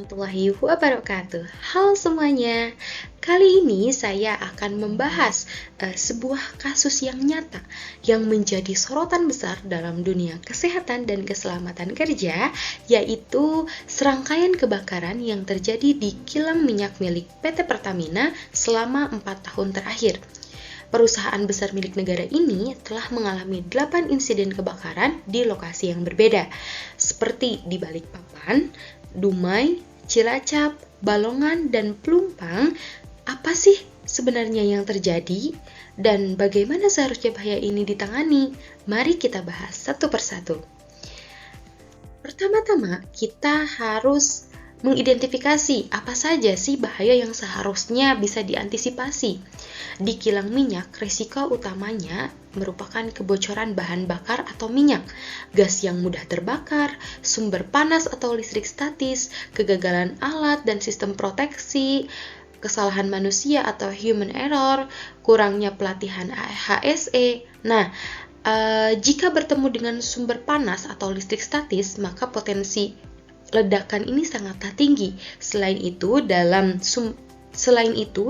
warahmatullahi wabarakatuh. Halo semuanya. Kali ini saya akan membahas sebuah kasus yang nyata yang menjadi sorotan besar dalam dunia kesehatan dan keselamatan kerja, yaitu serangkaian kebakaran yang terjadi di kilang minyak milik PT Pertamina selama 4 tahun terakhir. Perusahaan besar milik negara ini telah mengalami 8 insiden kebakaran di lokasi yang berbeda, seperti di Balikpapan, Dumai, Cilacap, Balongan, dan Pelumpang. Apa sih sebenarnya yang terjadi? Dan bagaimana seharusnya bahaya ini ditangani? Mari kita bahas satu persatu. Pertama-tama, kita harus mengidentifikasi apa saja sih bahaya yang seharusnya bisa diantisipasi. Di kilang minyak, risiko utamanya merupakan kebocoran bahan bakar atau minyak, gas yang mudah terbakar, sumber panas atau listrik statis, kegagalan alat dan sistem proteksi, kesalahan manusia atau human error, kurangnya pelatihan HSE. Nah, jika bertemu dengan sumber panas atau listrik statis, maka potensi ledakan ini sangatlah tinggi. Selain itu,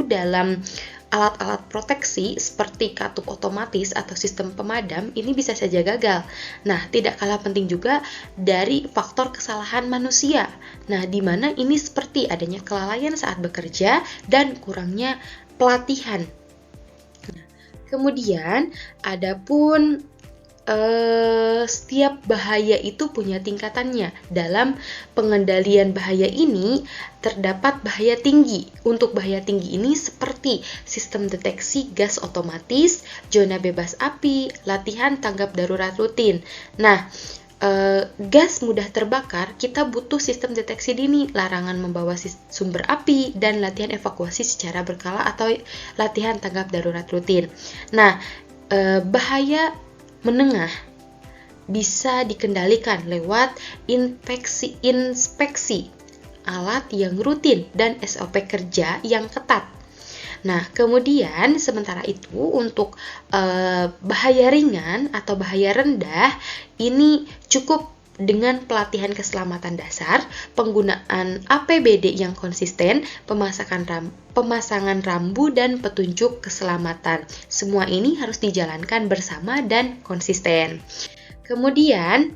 dalam alat-alat proteksi seperti katup otomatis atau sistem pemadam ini bisa saja gagal. Nah, tidak kalah penting juga dari faktor kesalahan manusia. Nah, di mana ini seperti adanya kelalaian saat bekerja dan kurangnya pelatihan. Nah, kemudian adapun setiap bahaya itu punya tingkatannya. Dalam pengendalian bahaya ini terdapat bahaya tinggi. Untuk bahaya tinggi ini seperti sistem deteksi gas otomatis, zona bebas api, latihan tanggap darurat rutin. Nah, gas mudah terbakar, kita butuh sistem deteksi dini, larangan membawa sumber api, dan latihan evakuasi secara berkala atau latihan tanggap darurat rutin. Nah, bahaya menengah bisa dikendalikan lewat inspeksi alat yang rutin dan SOP kerja yang ketat. Nah, kemudian sementara itu untuk bahaya ringan atau bahaya rendah ini cukup dengan pelatihan keselamatan dasar, penggunaan APBD yang konsisten, pemasangan rambu dan petunjuk keselamatan. Semua ini harus dijalankan bersama dan konsisten. Kemudian,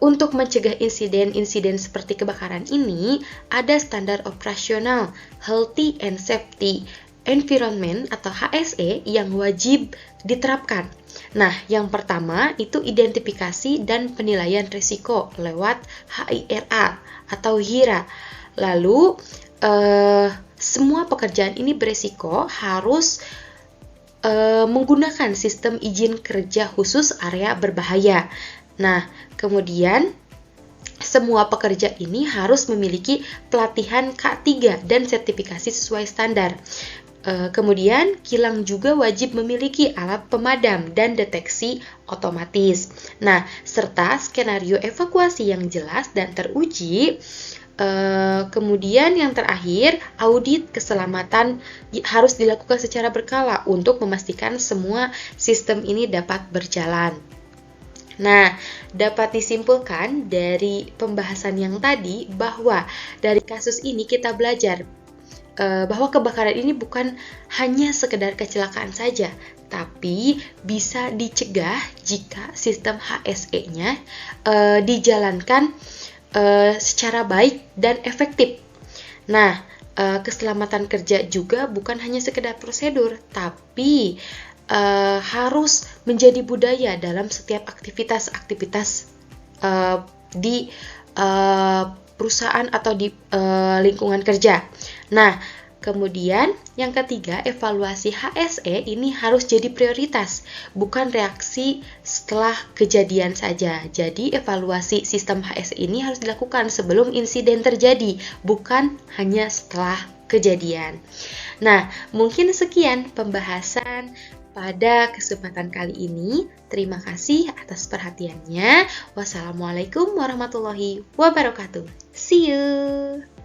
untuk mencegah insiden-insiden seperti kebakaran ini, ada standar operasional Healthy and Safety Environment atau HSE yang wajib diterapkan. Nah, yang pertama itu identifikasi dan penilaian risiko lewat HIRA atau HIRA. Lalu, semua pekerjaan ini berisiko harus menggunakan sistem izin kerja khusus area berbahaya. Nah, kemudian semua pekerja ini harus memiliki pelatihan K3 dan sertifikasi sesuai standar. Kemudian, kilang juga wajib memiliki alat pemadam dan deteksi otomatis. Nah, serta skenario evakuasi yang jelas dan teruji. Kemudian yang terakhir, audit keselamatan harus dilakukan secara berkala untuk memastikan semua sistem ini dapat berjalan. Nah, dapat disimpulkan dari pembahasan yang tadi bahwa dari kasus ini kita belajar bahwa kebakaran ini bukan hanya sekedar kecelakaan saja, tapi bisa dicegah jika sistem HSE-nya dijalankan secara baik dan efektif. Nah, keselamatan kerja juga bukan hanya sekedar prosedur, tapi harus menjadi budaya dalam setiap aktivitas-aktivitas di perusahaan atau di lingkungan kerja. Nah, kemudian yang ketiga, evaluasi HSE ini harus jadi prioritas, bukan reaksi setelah kejadian saja. Jadi, evaluasi sistem HSE ini harus dilakukan sebelum insiden terjadi, bukan hanya setelah kejadian. Nah, mungkin sekian pembahasan pada kesempatan kali ini. Terima kasih atas perhatiannya. Wassalamualaikum warahmatullahi wabarakatuh. See you.